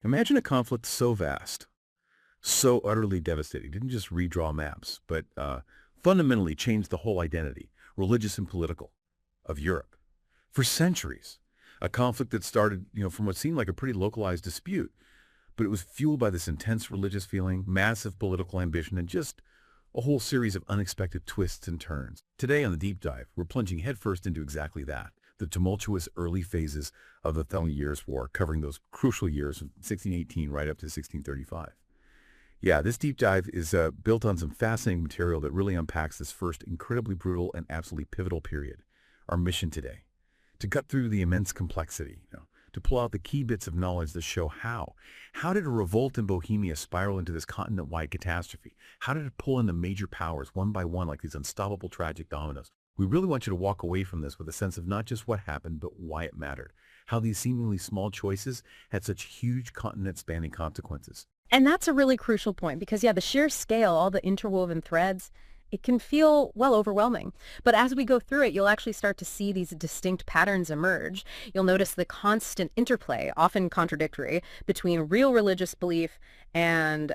Imagine a conflict so vast, so utterly devastating. It didn't just redraw maps, but fundamentally changed the whole identity, religious and political, of Europe. For centuries, a conflict that started, from what seemed like a pretty localized dispute, but it was fueled by this intense religious feeling, massive political ambition, and just a whole series of unexpected twists and turns. Today on the Deep Dive, we're plunging headfirst into exactly that, the tumultuous early phases of the Thirty Years' War, covering those crucial years from 1618 right up to 1635. Yeah, this deep dive is built on some fascinating material that really unpacks this first incredibly brutal and absolutely pivotal period. Our mission today, to cut through the immense complexity, to pull out the key bits of knowledge that show how. How did a revolt in Bohemia spiral into this continent-wide catastrophe? How did it pull in the major powers one by one like these unstoppable tragic dominoes? We really want you to walk away from this with a sense of not just what happened, but why it mattered. How these seemingly small choices had such huge continent-spanning consequences. And that's a really crucial point because, yeah, the sheer scale, all the interwoven threads, it can feel, well, overwhelming. But as we go through it, you'll actually start to see these distinct patterns emerge. You'll notice the constant interplay, often contradictory, between real religious belief and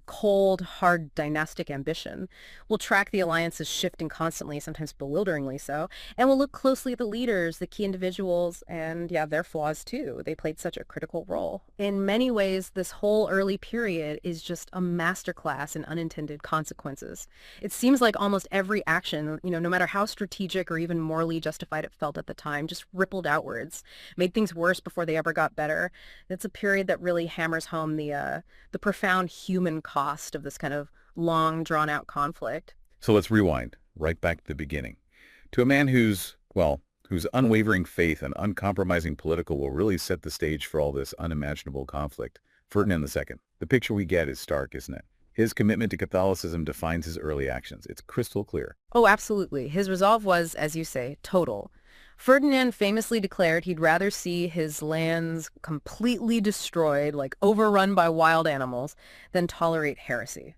cold, hard dynastic ambition. We'll track the alliances shifting constantly, sometimes bewilderingly so, and we'll look closely at the leaders, the key individuals, and yeah, their flaws too. They played such a critical role. In many ways, this whole early period is just a masterclass in unintended consequences. It seems like almost every action, no matter how strategic or even morally justified it felt at the time, just rippled outwards, made things worse before they ever got better. It's a period that really hammers home the profound human cost of this kind of long, drawn-out conflict. So let's rewind right back to the beginning. To a man whose unwavering faith and uncompromising political will really set the stage for all this unimaginable conflict, Ferdinand II. The picture we get is stark, isn't it? His commitment to Catholicism defines his early actions. It's crystal clear. Oh, absolutely. His resolve was, as you say, total. Ferdinand famously declared he'd rather see his lands completely destroyed, like overrun by wild animals, than tolerate heresy.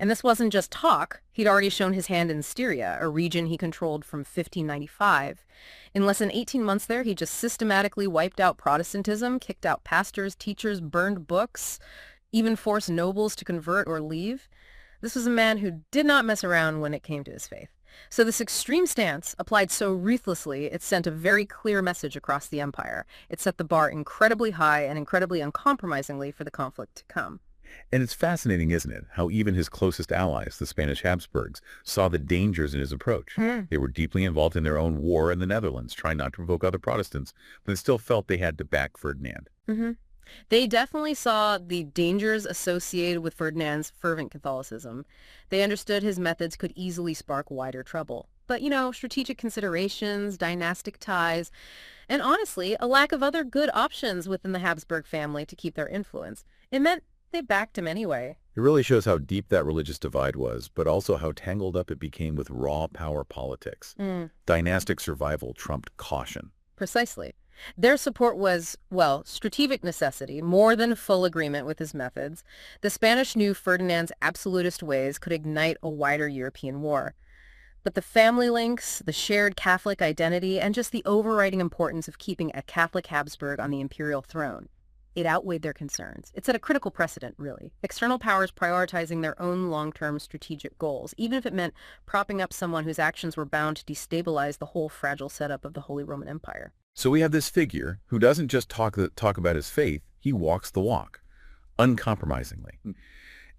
And this wasn't just talk. He'd already shown his hand in Styria, a region he controlled from 1595. In less than 18 months there, he just systematically wiped out Protestantism, kicked out pastors, teachers, burned books, even forced nobles to convert or leave. This was a man who did not mess around when it came to his faith. So this extreme stance, applied so ruthlessly, it sent a very clear message across the empire. It set the bar incredibly high and incredibly uncompromisingly for the conflict to come. And it's fascinating, isn't it, how even his closest allies, the Spanish Habsburgs, saw the dangers in his approach. They were deeply involved in their own war in the Netherlands, trying not to provoke other Protestants, but they still felt they had to back Ferdinand. They definitely saw the dangers associated with Ferdinand's fervent Catholicism. They understood his methods could easily spark wider trouble. But, strategic considerations, dynastic ties, and honestly, a lack of other good options within the Habsburg family to keep their influence, it meant they backed him anyway. It really shows how deep that religious divide was, but also how tangled up it became with raw power politics. Dynastic survival trumped caution. Precisely. Their support was, well, strategic necessity, more than full agreement with his methods. The Spanish knew Ferdinand's absolutist ways could ignite a wider European war. But the family links, the shared Catholic identity, and just the overriding importance of keeping a Catholic Habsburg on the imperial throne, it outweighed their concerns. It set a critical precedent, really. External powers prioritizing their own long-term strategic goals, even if it meant propping up someone whose actions were bound to destabilize the whole fragile setup of the Holy Roman Empire. So we have this figure who doesn't just talk about his faith, he walks the walk, uncompromisingly.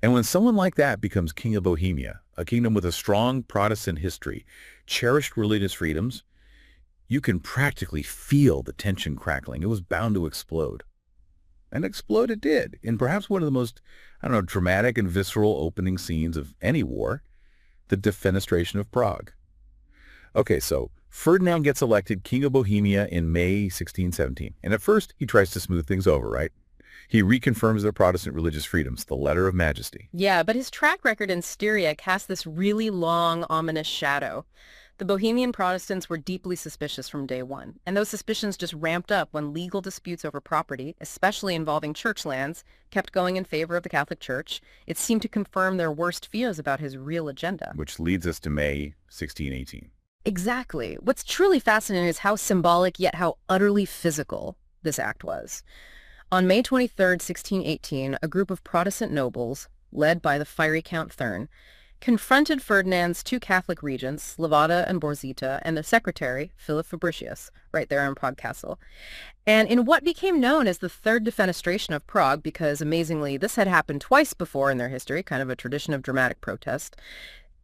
And when someone like that becomes king of Bohemia, a kingdom with a strong Protestant history, cherished religious freedoms, you can practically feel the tension crackling. It was bound to explode. And explode it did, in perhaps one of the most, dramatic and visceral opening scenes of any war, the Defenestration of Prague. Okay, so Ferdinand gets elected King of Bohemia in May 1617, and at first he tries to smooth things over, right? He reconfirms their Protestant religious freedoms, the Letter of Majesty. Yeah, but his track record in Styria cast this really long, ominous shadow. The Bohemian Protestants were deeply suspicious from day one, and those suspicions just ramped up when legal disputes over property, especially involving church lands, kept going in favor of the Catholic Church. It seemed to confirm their worst fears about his real agenda. Which leads us to May 1618. Exactly. What's truly fascinating is how symbolic yet how utterly physical this act was. On May 23rd, 1618, a group of Protestant nobles, led by the fiery Count Thurn, confronted Ferdinand's two Catholic regents, Levada and Borzita, and their secretary, Philip Fabricius, right there in Prague Castle. And in what became known as the Third Defenestration of Prague, because amazingly this had happened twice before in their history, kind of a tradition of dramatic protest,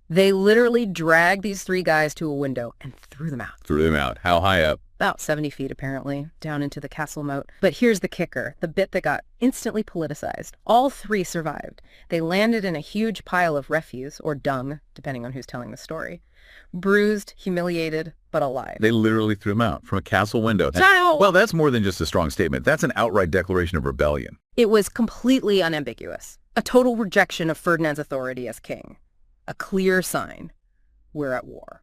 they literally dragged these three guys to a window and threw them out. Threw them out. How high up? About 70 feet, apparently, down into the castle moat. But here's the kicker, the bit that got instantly politicized. All three survived. They landed in a huge pile of refuse, or dung, depending on who's telling the story. Bruised, humiliated, but alive. They literally threw them out from a castle window. Well, that's more than just a strong statement. That's an outright declaration of rebellion. It was completely unambiguous. A total rejection of Ferdinand's authority as king. A clear sign. We're at war.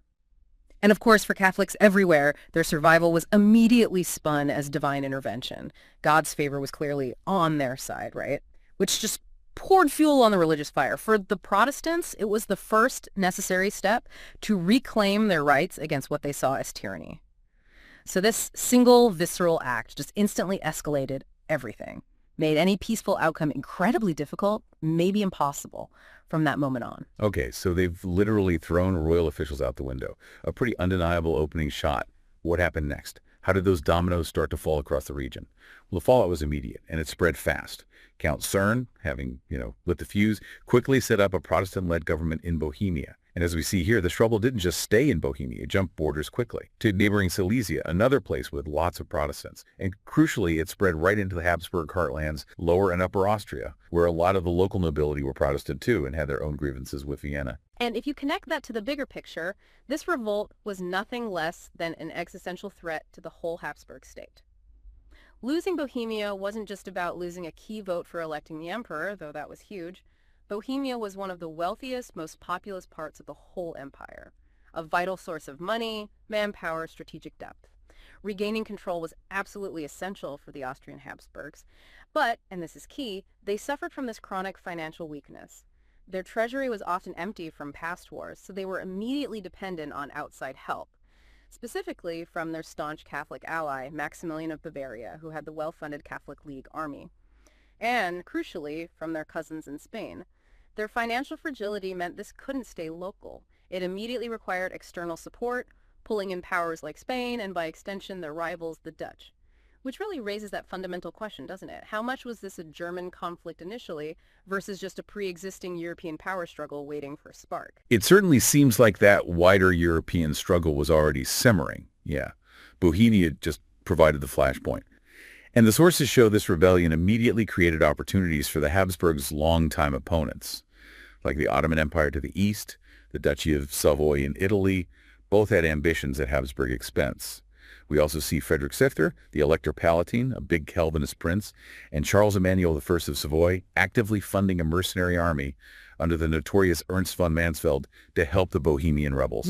And of course, for Catholics everywhere, their survival was immediately spun as divine intervention. God's favor was clearly on their side, right? Which just poured fuel on the religious fire. For the Protestants, it was the first necessary step to reclaim their rights against what they saw as tyranny. So this single visceral act just instantly escalated everything, made any peaceful outcome incredibly difficult, maybe impossible, from that moment on. Okay, so they've literally thrown royal officials out the window. A pretty undeniable opening shot. What happened next? How did those dominoes start to fall across the region? Well, the fallout was immediate, and it spread fast. Count Cern, having, lit the fuse, quickly set up a Protestant-led government in Bohemia. And as we see here, the trouble didn't just stay in Bohemia, it jumped borders quickly to neighboring Silesia, another place with lots of Protestants. And crucially, it spread right into the Habsburg heartlands, Lower and Upper Austria, where a lot of the local nobility were Protestant too and had their own grievances with Vienna. And if you connect that to the bigger picture, this revolt was nothing less than an existential threat to the whole Habsburg state. Losing Bohemia wasn't just about losing a key vote for electing the emperor, though that was huge. Bohemia was one of the wealthiest, most populous parts of the whole empire, a vital source of money, manpower, strategic depth. Regaining control was absolutely essential for the Austrian Habsburgs, but, and this is key, they suffered from this chronic financial weakness. Their treasury was often empty from past wars, so they were immediately dependent on outside help, specifically from their staunch Catholic ally, Maximilian of Bavaria, who had the well-funded Catholic League army, and, crucially, from their cousins in Spain. Their financial fragility meant this couldn't stay local. It immediately required external support, pulling in powers like Spain and, by extension, their rivals, the Dutch. Which really raises that fundamental question, doesn't it? How much was this a German conflict initially versus just a pre-existing European power struggle waiting for a spark? It certainly seems like that wider European struggle was already simmering. Yeah, Bohemia just provided the flashpoint. And the sources show this rebellion immediately created opportunities for the Habsburgs' longtime opponents, like the Ottoman Empire to the east, the Duchy of Savoy in Italy. Both had ambitions at Habsburg expense. We also see Frederick Sifter, the Elector Palatine, a big Calvinist prince, and Charles Emmanuel I of Savoy actively funding a mercenary army under the notorious Ernst von Mansfeld to help the Bohemian rebels.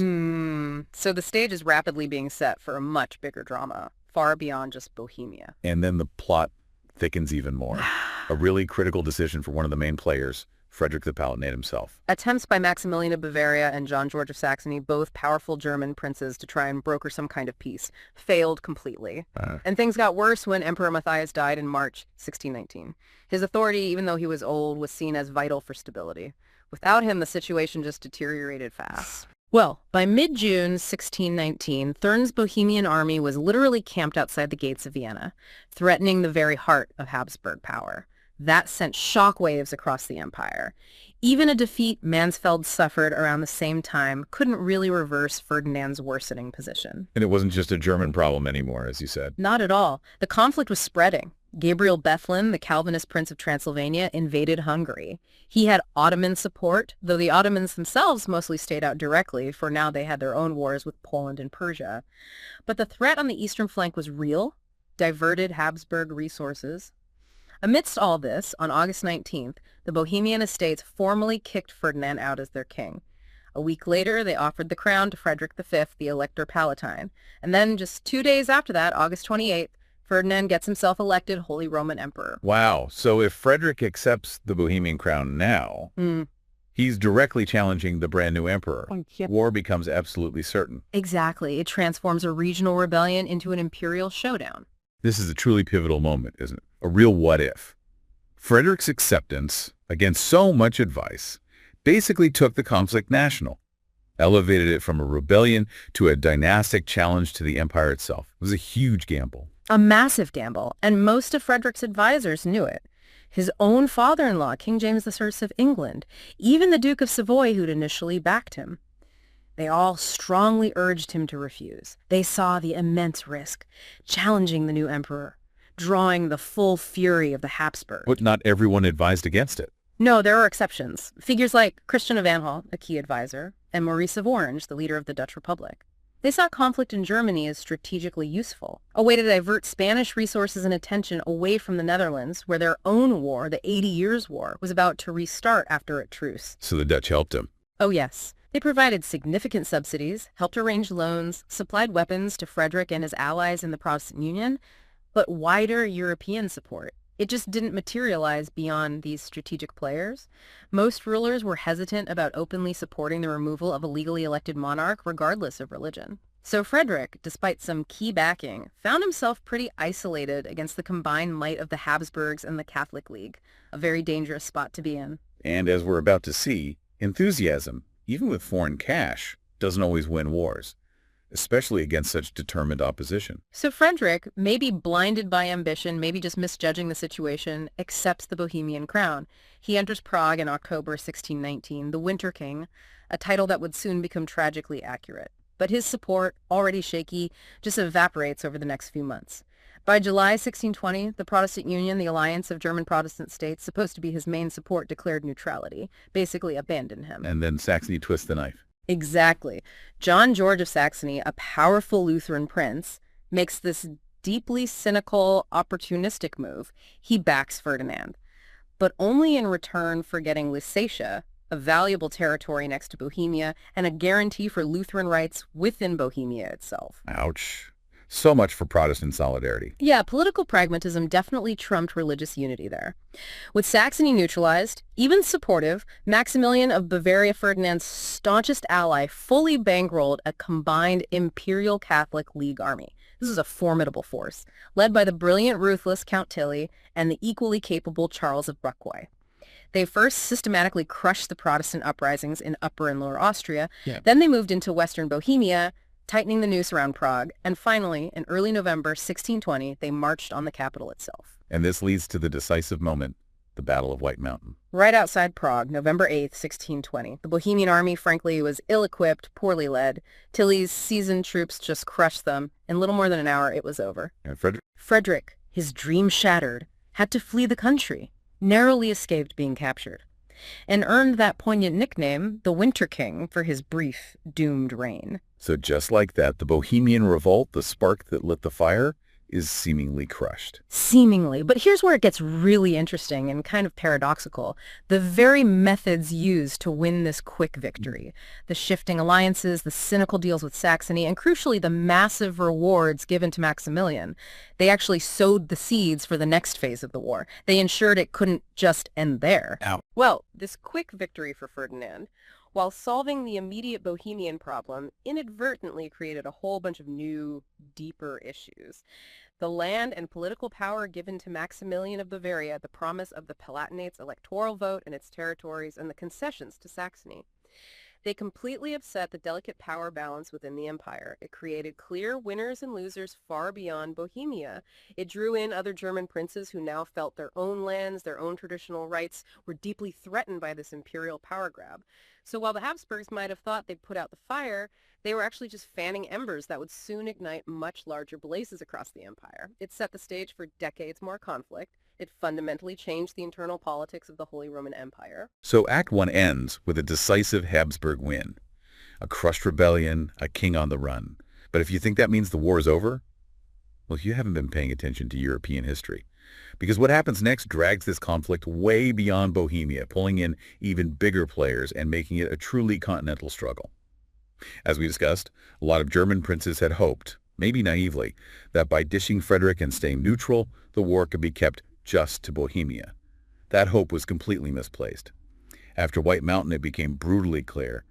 So the stage is rapidly being set for a much bigger drama, far beyond just Bohemia. And then the plot thickens even more. A really critical decision for one of the main players, Frederick the Palatinate himself. Attempts by Maximilian of Bavaria and John George of Saxony, both powerful German princes, to try and broker some kind of peace, failed completely. And things got worse when Emperor Matthias died in March 1619. His authority, even though he was old, was seen as vital for stability. Without him, the situation just deteriorated fast. Well, by mid-June 1619, Thurn's Bohemian army was literally camped outside the gates of Vienna, threatening the very heart of Habsburg power. That sent shockwaves across the empire. Even a defeat Mansfeld suffered around the same time couldn't really reverse Ferdinand's worsening position. And it wasn't just a German problem anymore, as you said. Not at all. The conflict was spreading. Gabriel Bethlen, the Calvinist Prince of Transylvania, invaded Hungary. He had Ottoman support, though the Ottomans themselves mostly stayed out directly, for now they had their own wars with Poland and Persia. But the threat on the eastern flank was real, diverted Habsburg resources. Amidst all this, on August 19th, the Bohemian estates formally kicked Ferdinand out as their king. A week later, they offered the crown to Frederick V, the Elector Palatine. And then just 2 days after that, August 28th, Ferdinand gets himself elected Holy Roman Emperor. Wow. So if Frederick accepts the Bohemian crown now, he's directly challenging the brand new emperor. War becomes absolutely certain. Exactly. It transforms a regional rebellion into an imperial showdown. This is a truly pivotal moment, isn't it? A real what-if. Frederick's acceptance, against so much advice, basically took the conflict national, elevated it from a rebellion to a dynastic challenge to the empire itself. It was a huge gamble. A massive gamble, and most of Frederick's advisors knew it. His own father-in-law, King James I of England, even the Duke of Savoy, who'd initially backed him. They all strongly urged him to refuse. They saw the immense risk, challenging the new emperor, drawing the full fury of the Habsburg. But not everyone advised against it. No, there are exceptions. Figures like Christian of Anhalt, a key advisor, and Maurice of Orange, the leader of the Dutch Republic. They saw conflict in Germany as strategically useful, a way to divert Spanish resources and attention away from the Netherlands, where their own war, the 80 Years' War, was about to restart after a truce. So the Dutch helped him. Oh yes. They provided significant subsidies, helped arrange loans, supplied weapons to Frederick and his allies in the Protestant Union, but wider European support. It just didn't materialize beyond these strategic players. Most rulers were hesitant about openly supporting the removal of a legally elected monarch, regardless of religion. So Frederick, despite some key backing, found himself pretty isolated against the combined might of the Habsburgs and the Catholic League, a very dangerous spot to be in. And as we're about to see, enthusiasm, even with foreign cash, doesn't always win wars, especially against such determined opposition. So Frederick, maybe blinded by ambition, maybe just misjudging the situation, accepts the Bohemian crown. He enters Prague in October 1619, the Winter King, a title that would soon become tragically accurate. But his support, already shaky, just evaporates over the next few months. By July 1620, the Protestant Union, the alliance of German Protestant states, supposed to be his main support, declared neutrality, basically abandoned him. And then Saxony twists the knife. Exactly. John George of Saxony, a powerful Lutheran prince, makes this deeply cynical, opportunistic move. He backs Ferdinand, but only in return for getting Lusatia, a valuable territory next to Bohemia, and a guarantee for Lutheran rights within Bohemia itself. Ouch. So much for Protestant solidarity. Yeah, political pragmatism definitely trumped religious unity there. With Saxony neutralized, even supportive, Maximilian of Bavaria, Ferdinand's staunchest ally, fully bankrolled a combined Imperial Catholic League army. This is a formidable force, led by the brilliant, ruthless Count Tilly and the equally capable Charles of Bucquoy. They first systematically crushed the Protestant uprisings in Upper and Lower Austria. Then they moved into Western Bohemia, tightening the noose around Prague, and finally, in early November 1620, they marched on the capital itself. And this leads to the decisive moment, the Battle of White Mountain. Right outside Prague, November 8th, 1620. The Bohemian army, frankly, was ill-equipped, poorly led. Tilly's seasoned troops just crushed them. In little more than an hour, it was over. And Frederick, his dream shattered, had to flee the country, narrowly escaped being captured, and earned that poignant nickname, the Winter King, for his brief, doomed reign. So just like that, the Bohemian Revolt, the spark that lit the fire, is seemingly crushed. Seemingly. But here's where it gets really interesting and kind of paradoxical. The very methods used to win this quick victory, the shifting alliances, the cynical deals with Saxony, and crucially the massive rewards given to Maximilian, they actually sowed the seeds for the next phase of the war. They ensured it couldn't just end there. Ow. Well, this quick victory for Ferdinand, while solving the immediate Bohemian problem, inadvertently created a whole bunch of new, deeper issues. The land and political power given to Maximilian of Bavaria, the promise of the Palatinate's electoral vote and its territories, and the concessions to Saxony. They completely upset the delicate power balance within the empire. It created clear winners and losers far beyond Bohemia. It drew in other German princes who now felt their own lands, their own traditional rights, were deeply threatened by this imperial power grab. So while the Habsburgs might have thought they'd put out the fire, they were actually just fanning embers that would soon ignite much larger blazes across the empire. It set the stage for decades more conflict. It fundamentally changed the internal politics of the Holy Roman Empire. So Act 1 ends with a decisive Habsburg win. A crushed rebellion, a king on the run. But if you think that means the war is over, well, you haven't been paying attention to European history. Because what happens next drags this conflict way beyond Bohemia, pulling in even bigger players and making it a truly continental struggle. As we discussed, a lot of German princes had hoped, maybe naively, that by dishing Frederick and staying neutral, the war could be kept just to Bohemia. That hope was completely misplaced. After White Mountain, it became brutally clear.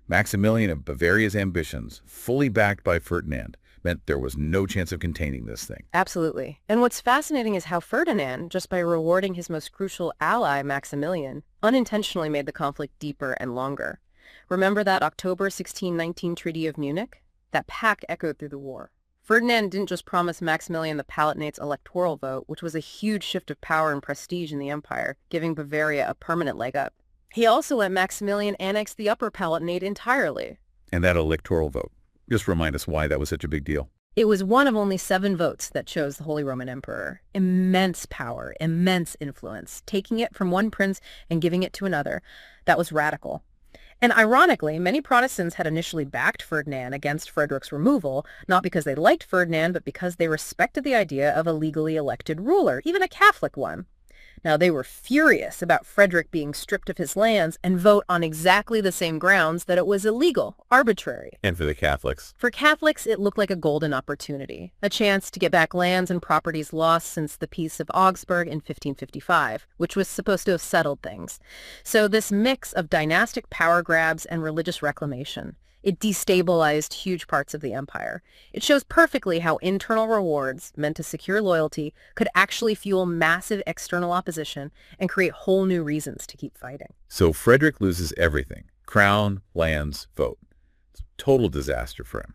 Maximilian of Bavaria's ambitions, fully backed by Ferdinand, meant there was no chance of containing this thing. Absolutely. And what's fascinating is how Ferdinand, just by rewarding his most crucial ally, Maximilian, unintentionally made the conflict deeper and longer. Remember that October 1619 Treaty of Munich? That pact echoed through the war. Ferdinand didn't just promise Maximilian the Palatinate's electoral vote, which was a huge shift of power and prestige in the empire, giving Bavaria a permanent leg up. He also let Maximilian annex the Upper Palatinate entirely. And that electoral vote, just remind us why that was such a big deal. It was one of only 7 votes that chose the Holy Roman Emperor. Immense power, immense influence. Taking it from one prince and giving it to another, that was radical. And ironically, many Protestants had initially backed Ferdinand against Frederick's removal, not because they liked Ferdinand, but because they respected the idea of a legally elected ruler, even a Catholic one. Now, they were furious about Frederick being stripped of his lands and vote on exactly the same grounds that it was illegal, arbitrary. And for the Catholics? For Catholics, it looked like a golden opportunity, a chance to get back lands and properties lost since the Peace of Augsburg in 1555, which was supposed to have settled things. So this mix of dynastic power grabs and religious reclamation, it destabilized huge parts of the empire. It shows perfectly how internal rewards, meant to secure loyalty, could actually fuel massive external opposition and create whole new reasons to keep fighting. So Frederick loses everything. Crown, lands, vote. It's a total disaster for him.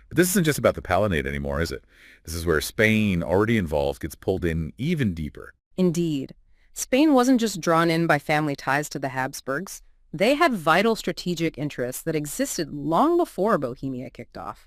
But this isn't just about the Palatinate anymore, is it? This is where Spain, already involved, gets pulled in even deeper. Indeed. Spain wasn't just drawn in by family ties to the Habsburgs. They had vital strategic interests that existed long before Bohemia kicked off.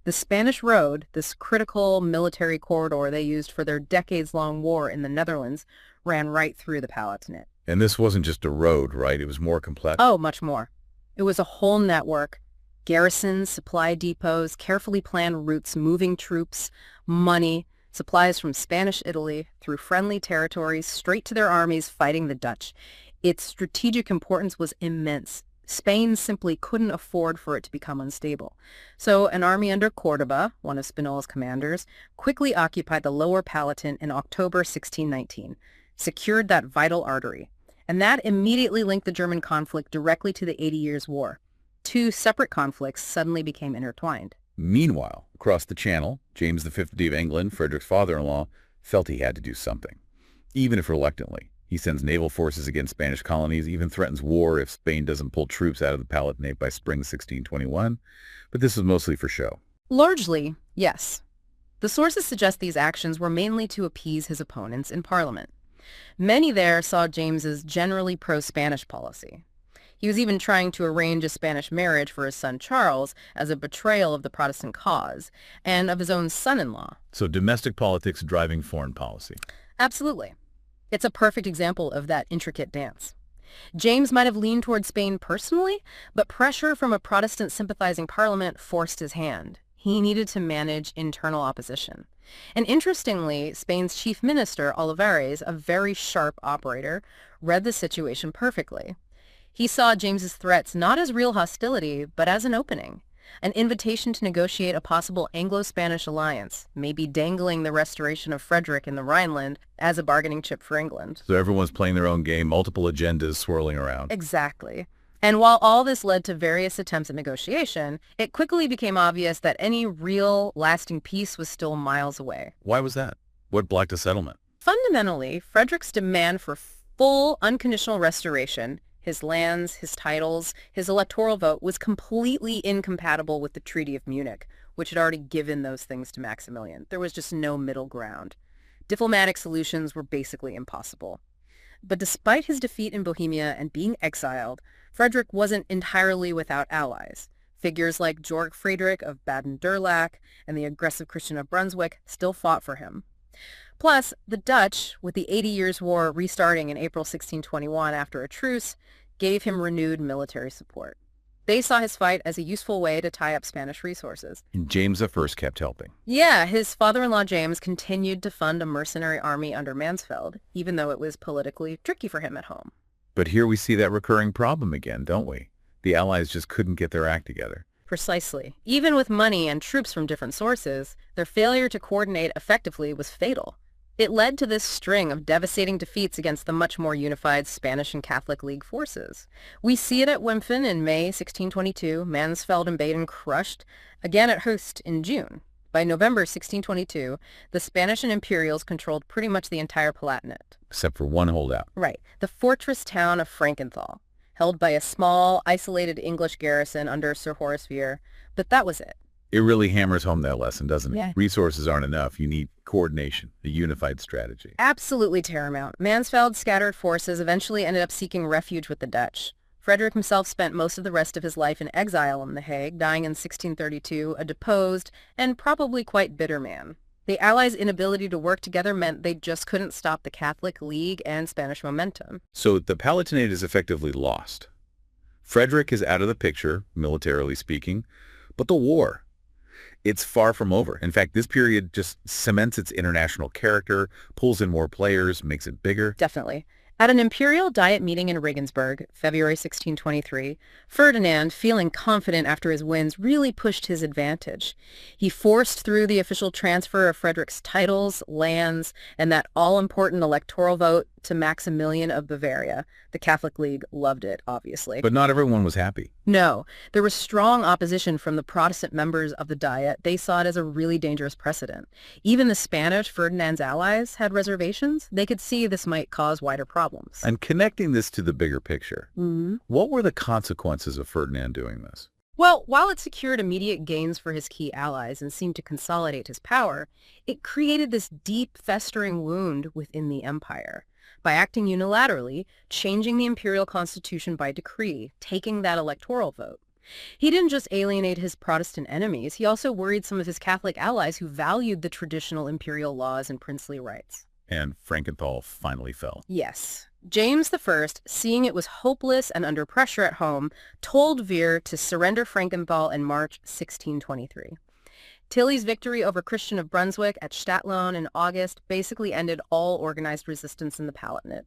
The Spanish Road, this critical military corridor they used for their decades-long war in the Netherlands, ran right through the Palatinate. And this wasn't just a road, right? It was more complex. Oh, much more. It was a whole network. Garrisons, supply depots, carefully planned routes moving troops, money, supplies from Spanish Italy through friendly territories straight to their armies fighting the Dutch. Its strategic importance was immense. Spain simply couldn't afford for it to become unstable. So an army under Cordoba, one of Spinola's commanders, quickly occupied the Lower Palatinate in October 1619, secured that vital artery. And that immediately linked the German conflict directly to the 80 Years' War. 2 separate conflicts suddenly became intertwined. Meanwhile, across the Channel, James V of England, Frederick's father-in-law, felt he had to do something, even if reluctantly. He sends naval forces against Spanish colonies, even threatens war if Spain doesn't pull troops out of the Palatinate by spring 1621. But this was mostly for show. Largely, yes. The sources suggest these actions were mainly to appease his opponents in Parliament. Many there saw James's generally pro-Spanish policy. He was even trying to arrange a Spanish marriage for his son Charles as a betrayal of the Protestant cause, and of his own son-in-law. So domestic politics driving foreign policy. Absolutely. It's a perfect example of that intricate dance. James might have leaned toward Spain personally, but pressure from a Protestant sympathizing parliament forced his hand. He needed to manage internal opposition. And interestingly, Spain's chief minister, Olivares, a very sharp operator, read the situation perfectly. He saw James's threats not as real hostility, but as an opening, an invitation to negotiate a possible Anglo-Spanish alliance, maybe dangling the restoration of Frederick in the Rhineland as a bargaining chip for England. So everyone's playing their own game, multiple agendas swirling around. Exactly. And while all this led to various attempts at negotiation, it quickly became obvious that any real, lasting peace was still miles away. Why was that? What blocked a settlement? Fundamentally, Frederick's demand for full, unconditional restoration, his lands, his titles, his electoral vote, was completely incompatible with the Treaty of Munich, which had already given those things to Maximilian. There was just no middle ground. Diplomatic solutions were basically impossible. But despite his defeat in Bohemia and being exiled, Frederick wasn't entirely without allies. Figures like Georg Friedrich of Baden-Durlach and the aggressive Christian of Brunswick still fought for him. Plus, the Dutch, with the 80 Years' War restarting in April 1621 after a truce, gave him renewed military support. They saw his fight as a useful way to tie up Spanish resources. And James I kept helping. Yeah, his father-in-law James continued to fund a mercenary army under Mansfeld, even though it was politically tricky for him at home. But here we see that recurring problem again, don't we? The Allies just couldn't get their act together. Precisely. Even with money and troops from different sources, their failure to coordinate effectively was fatal. It led to this string of devastating defeats against the much more unified Spanish and Catholic League forces. We see it at Wimpfen in May 1622, Mansfeld and Baden crushed, again at Höchst in June. By November 1622, the Spanish and Imperials controlled pretty much the entire Palatinate. Except for one holdout. Right, the fortress town of Frankenthal, held by a small, isolated English garrison under Sir Horace Vere, but that was it. It really hammers home that lesson, doesn't it? Yeah. Resources aren't enough. You need coordination, a unified strategy. Absolutely paramount. Mansfeld's scattered forces eventually ended up seeking refuge with the Dutch. Frederick himself spent most of the rest of his life in exile in The Hague, dying in 1632, a deposed and probably quite bitter man. The Allies' inability to work together meant they just couldn't stop the Catholic League and Spanish momentum. So the Palatinate is effectively lost. Frederick is out of the picture, militarily speaking, but the war, it's far from over. In fact, this period just cements its international character, pulls in more players, makes it bigger. Definitely. At an imperial diet meeting in Regensburg, February 1623, Ferdinand, feeling confident after his wins, really pushed his advantage. He forced through the official transfer of Frederick's titles, lands, and that all-important electoral vote to Maximilian of Bavaria. The Catholic League loved it, obviously. But not everyone was happy. No, there was strong opposition from the Protestant members of the Diet. They saw it as a really dangerous precedent. Even the Spanish, Ferdinand's allies, had reservations. They could see this might cause wider problems. And connecting this to the bigger picture, what were the consequences of Ferdinand doing this? Well, while it secured immediate gains for his key allies and seemed to consolidate his power, it created this deep, festering wound within the empire. By acting unilaterally, changing the imperial constitution by decree, taking that electoral vote. He didn't just alienate his Protestant enemies, he also worried some of his Catholic allies who valued the traditional imperial laws and princely rights. And Frankenthal finally fell. Yes. James I, seeing it was hopeless and under pressure at home, told Vere to surrender Frankenthal in March 1623. Tilly's victory over Christian of Brunswick at Stadtlohn in August basically ended all organized resistance in the Palatinate.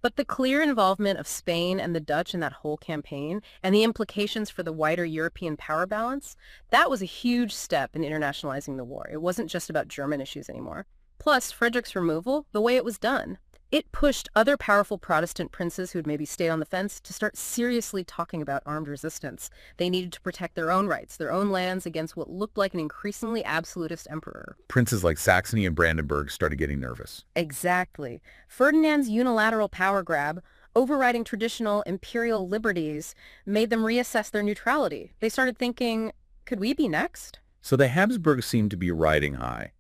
But the clear involvement of Spain and the Dutch in that whole campaign and the implications for the wider European power balance, that was a huge step in internationalizing the war. It wasn't just about German issues anymore. Plus, Frederick's removal, the way it was done, it pushed other powerful Protestant princes who'd maybe stayed on the fence to start seriously talking about armed resistance. They needed to protect their own rights, their own lands against what looked like an increasingly absolutist emperor. Princes like Saxony and Brandenburg started getting nervous. Exactly. Ferdinand's unilateral power grab, overriding traditional imperial liberties, made them reassess their neutrality. They started thinking, could we be next? So the Habsburgs seemed to be riding high.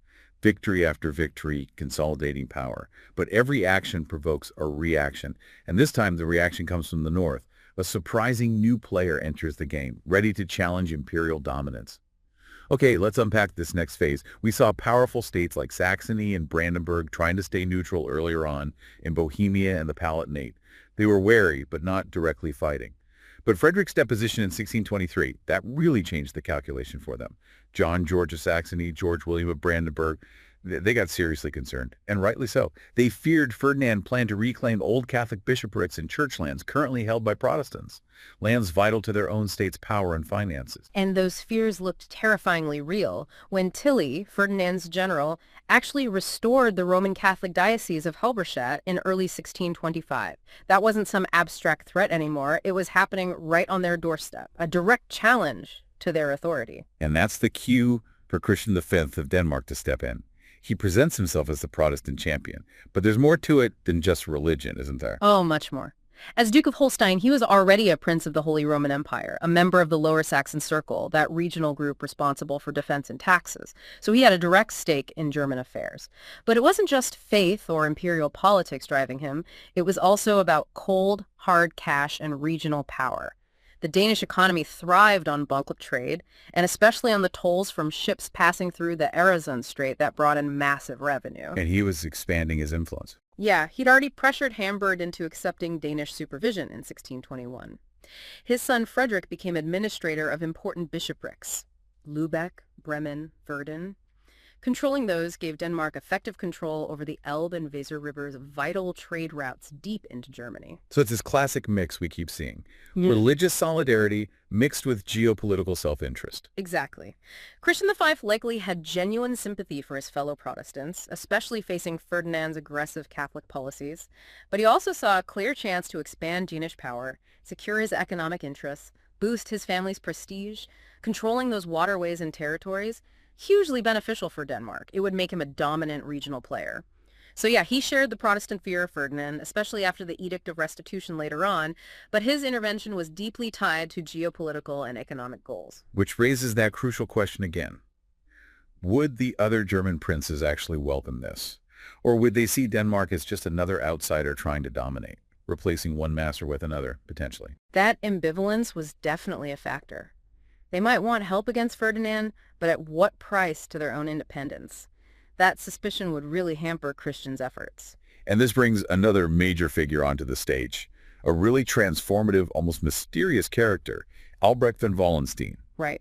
Victory after victory, consolidating power. But every action provokes a reaction. And this time the reaction comes from the north. A surprising new player enters the game, ready to challenge imperial dominance. Okay, let's unpack this next phase. We saw powerful states like Saxony and Brandenburg trying to stay neutral earlier on in Bohemia and the Palatinate. They were wary, but not directly fighting. But Frederick's deposition in 1623, that really changed the calculation for them. John George of Saxony, George William of Brandenburg, they got seriously concerned, and rightly so. They feared Ferdinand planned to reclaim old Catholic bishoprics and church lands currently held by Protestants, lands vital to their own state's power and finances. And those fears looked terrifyingly real when Tilly, Ferdinand's general, actually restored the Roman Catholic Diocese of Halberstadt in early 1625. That wasn't some abstract threat anymore. It was happening right on their doorstep, a direct challenge to their authority. And that's the cue for Christian V of Denmark to step in. He presents himself as the Protestant champion, but there's more to it than just religion, isn't there? Oh, much more. As Duke of Holstein, he was already a prince of the Holy Roman Empire, a member of the Lower Saxon Circle, that regional group responsible for defense and taxes. So he had a direct stake in German affairs. But it wasn't just faith or imperial politics driving him. It was also about cold, hard cash and regional power. The Danish economy thrived on bulk trade, and especially on the tolls from ships passing through the Øresund Strait that brought in massive revenue. And he was expanding his influence. Yeah, he'd already pressured Hamburg into accepting Danish supervision in 1621. His son Frederick became administrator of important bishoprics, Lübeck, Bremen, Verden. Controlling those gave Denmark effective control over the Elbe and Weser rivers' vital trade routes deep into Germany. So it's this classic mix we keep seeing. Religious solidarity mixed with geopolitical self-interest. Exactly. Christian V likely had genuine sympathy for his fellow Protestants, especially facing Ferdinand's aggressive Catholic policies. But he also saw a clear chance to expand Danish power, secure his economic interests, boost his family's prestige. Controlling those waterways and territories hugely beneficial for Denmark. It would make him a dominant regional player. So yeah, he shared the Protestant fear of Ferdinand, especially after the Edict of Restitution later on, but his intervention was deeply tied to geopolitical and economic goals. Which raises that crucial question again. Would the other German princes actually welcome this? Or would they see Denmark as just another outsider trying to dominate, replacing one master with another, potentially? That ambivalence was definitely a factor. They might want help against Ferdinand, but at what price to their own independence? That suspicion would really hamper Christian's efforts. And this brings another major figure onto the stage, a really transformative, almost mysterious character, Albrecht von Wallenstein. Right.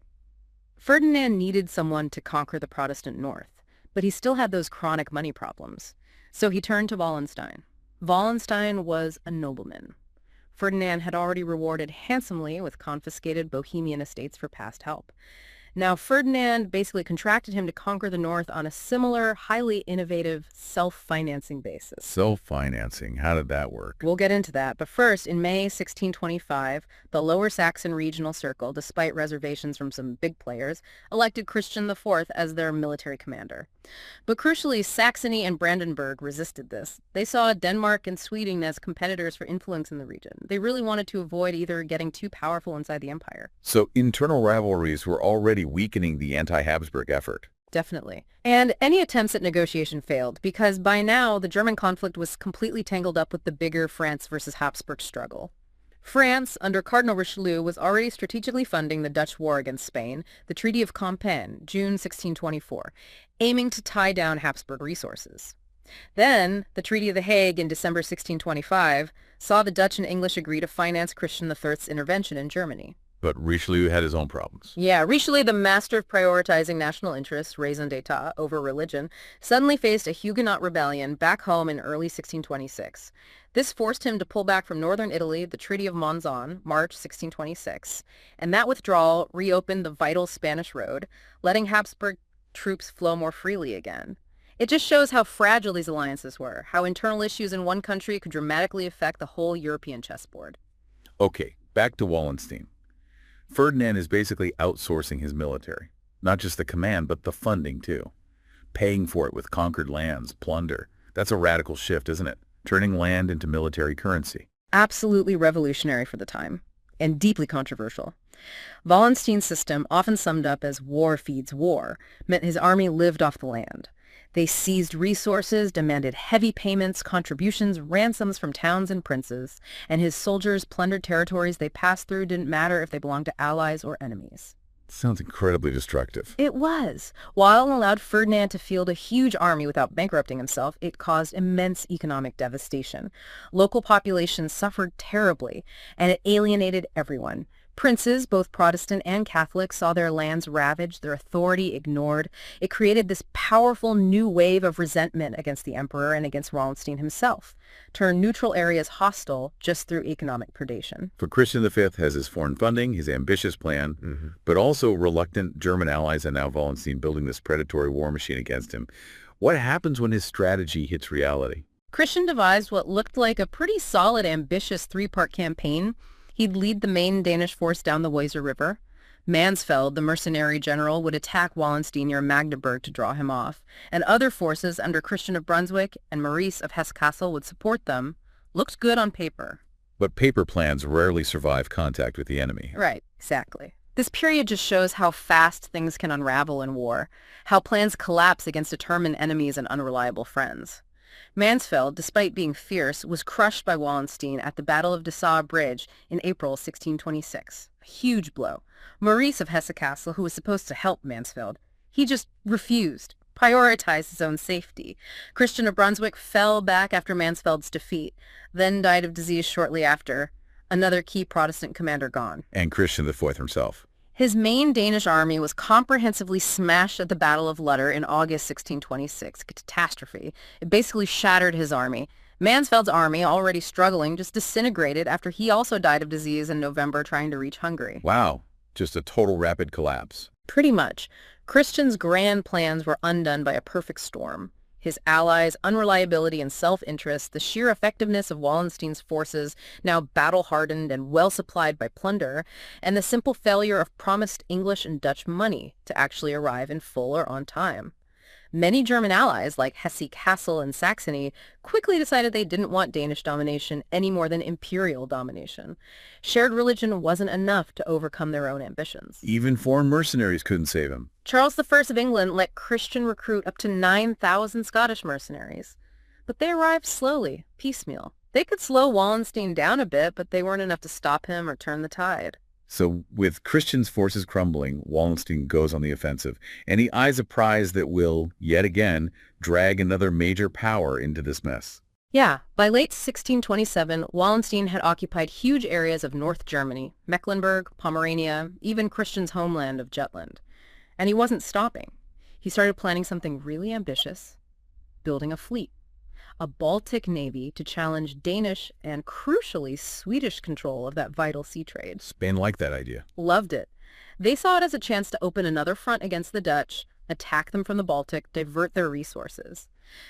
Ferdinand needed someone to conquer the Protestant north, but he still had those chronic money problems. So he turned to Wallenstein. Wallenstein was a nobleman. Ferdinand had already rewarded handsomely with confiscated Bohemian estates for past help. Now, Ferdinand basically contracted him to conquer the north on a similar, highly innovative, self-financing basis. Self-financing, how did that work? We'll get into that, but first, in May 1625, the Lower Saxon Regional Circle, despite reservations from some big players, elected Christian IV as their military commander. But crucially, Saxony and Brandenburg resisted this. They saw Denmark and Sweden as competitors for influence in the region. They really wanted to avoid either getting too powerful inside the empire. So internal rivalries were already weakening the anti-Habsburg effort. Definitely. And any attempts at negotiation failed because by now the German conflict was completely tangled up with the bigger France versus Habsburg struggle. France, under Cardinal Richelieu, was already strategically funding the Dutch war against Spain, the Treaty of Compiègne, June 1624, aiming to tie down Habsburg resources. Then, the Treaty of The Hague in December 1625 saw the Dutch and English agree to finance Christian III's intervention in Germany. But Richelieu had his own problems. Yeah, Richelieu, the master of prioritizing national interests, raison d'etat, over religion, suddenly faced a Huguenot rebellion back home in early 1626. This forced him to pull back from northern Italy, the Treaty of Monzon, March 1626, and that withdrawal reopened the vital Spanish road, letting Habsburg troops flow more freely again. It just shows how fragile these alliances were, how internal issues in one country could dramatically affect the whole European chessboard. Okay, back to Wallenstein. Ferdinand is basically outsourcing his military. Not just the command, but the funding too. Paying for it with conquered lands, plunder. That's a radical shift, isn't it? Turning land into military currency. Absolutely revolutionary for the time, and deeply controversial. Wallenstein's system, often summed up as war feeds war, meant his army lived off the land. They seized resources, demanded heavy payments, contributions, ransoms from towns and princes, and his soldiers plundered territories they passed through didn't matter if they belonged to allies or enemies. Sounds incredibly destructive. It was. While it allowed Ferdinand to field a huge army without bankrupting himself, it caused immense economic devastation. Local populations suffered terribly, and it alienated everyone. Princes, both Protestant and Catholic, saw their lands ravaged, their authority ignored. It created this powerful new wave of resentment against the emperor and against Wallenstein himself, turned neutral areas hostile just through economic predation. For Christian V has his foreign funding, his ambitious plan, but also reluctant German allies and now Wallenstein building this predatory war machine against him. What happens when his strategy hits reality? Christian devised what looked like a pretty solid, ambitious three-part campaign. He'd lead the main Danish force down the Weser River. Mansfeld, the mercenary general, would attack Wallenstein near Magdeburg to draw him off, and other forces under Christian of Brunswick and Maurice of Hesse-Kassel would support them. Looked good on paper. But paper plans rarely survive contact with the enemy. Right, exactly. This period just shows how fast things can unravel in war, how plans collapse against determined enemies and unreliable friends. Mansfeld, despite being fierce, was crushed by Wallenstein at the Battle of Dessau Bridge in April 1626. A huge blow. Maurice of Hesse-Kassel, who was supposed to help Mansfeld, he just refused, prioritized his own safety. Christian of Brunswick fell back after Mansfeld's defeat, then died of disease shortly after. Another key Protestant commander gone. And Christian IV himself. His main Danish army was comprehensively smashed at the Battle of Lutter in August 1626. A catastrophe. It basically shattered his army. Mansfeld's army, already struggling, just disintegrated after he also died of disease in November trying to reach Hungary. Wow. Just a total rapid collapse. Pretty much. Christian's grand plans were undone by a perfect storm. His allies, unreliability, and self-interest, the sheer effectiveness of Wallenstein's forces, now battle-hardened and well-supplied by plunder, and the simple failure of promised English and Dutch money to actually arrive in full or on time. Many German allies, like Hesse-Kassel and Saxony, quickly decided they didn't want Danish domination any more than imperial domination. Shared religion wasn't enough to overcome their own ambitions. Even foreign mercenaries couldn't save him. Charles I of England let Christian recruit up to 9,000 Scottish mercenaries. But they arrived slowly, piecemeal. They could slow Wallenstein down a bit, but they weren't enough to stop him or turn the tide. So with Christian's forces crumbling, Wallenstein goes on the offensive, and he eyes a prize that will, yet again, drag another major power into this mess. Yeah, by late 1627, Wallenstein had occupied huge areas of North Germany, Mecklenburg, Pomerania, even Christian's homeland of Jutland. And he wasn't stopping. He started planning something really ambitious, building a fleet. A Baltic navy to challenge Danish and, crucially, Swedish control of that vital sea trade. Spain liked that idea. Loved it. They saw it as a chance to open another front against the Dutch, attack them from the Baltic, divert their resources.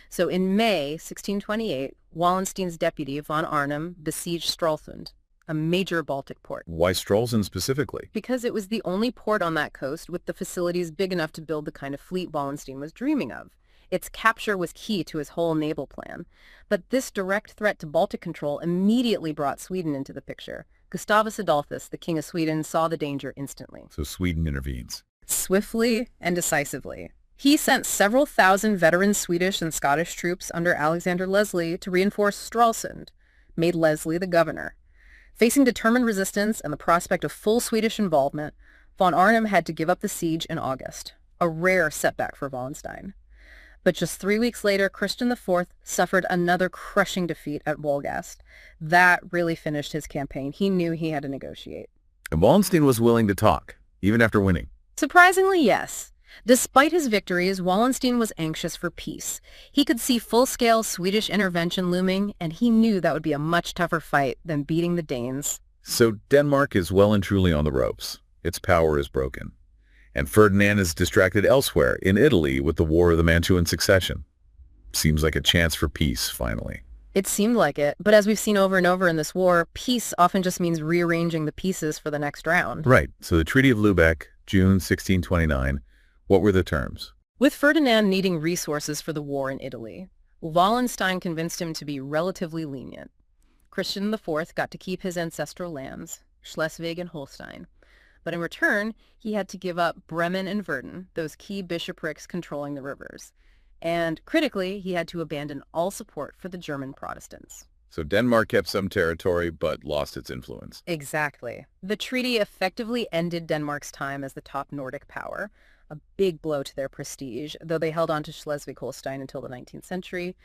So in May 1628, Wallenstein's deputy, von Arnim, besieged Stralsund, a major Baltic port. Why Stralsund specifically? Because it was the only port on that coast with the facilities big enough to build the kind of fleet Wallenstein was dreaming of. Its capture was key to his whole naval plan. But this direct threat to Baltic control immediately brought Sweden into the picture. Gustavus Adolphus, the King of Sweden, saw the danger instantly. So Sweden intervenes. Swiftly and decisively. He sent several thousand veteran Swedish and Scottish troops under Alexander Leslie to reinforce Stralsund, made Leslie the governor. Facing determined resistance and the prospect of full Swedish involvement, von Arnim had to give up the siege in August, a rare setback for Wallenstein. But just 3 weeks later, Christian IV suffered another crushing defeat at Wolgast. That really finished his campaign. He knew he had to negotiate. And Wallenstein was willing to talk, even after winning. Surprisingly, yes. Despite his victories, Wallenstein was anxious for peace. He could see full-scale Swedish intervention looming, and he knew that would be a much tougher fight than beating the Danes. So Denmark is well and truly on the ropes. Its power is broken. And Ferdinand is distracted elsewhere, in Italy, with the War of the Mantuan Succession. Seems like a chance for peace, finally. It seemed like it, but as we've seen over and over in this war, peace often just means rearranging the pieces for the next round. Right. So the Treaty of Lubeck, June 1629, what were the terms? With Ferdinand needing resources for the war in Italy, Wallenstein convinced him to be relatively lenient. Christian IV got to keep his ancestral lands, Schleswig and Holstein. But in return, he had to give up Bremen and Verden, those key bishoprics controlling the rivers. And critically, he had to abandon all support for the German Protestants. So Denmark kept some territory, but lost its influence. Exactly. The treaty effectively ended Denmark's time as the top Nordic power, a big blow to their prestige, though they held on to Schleswig-Holstein until the 19th century.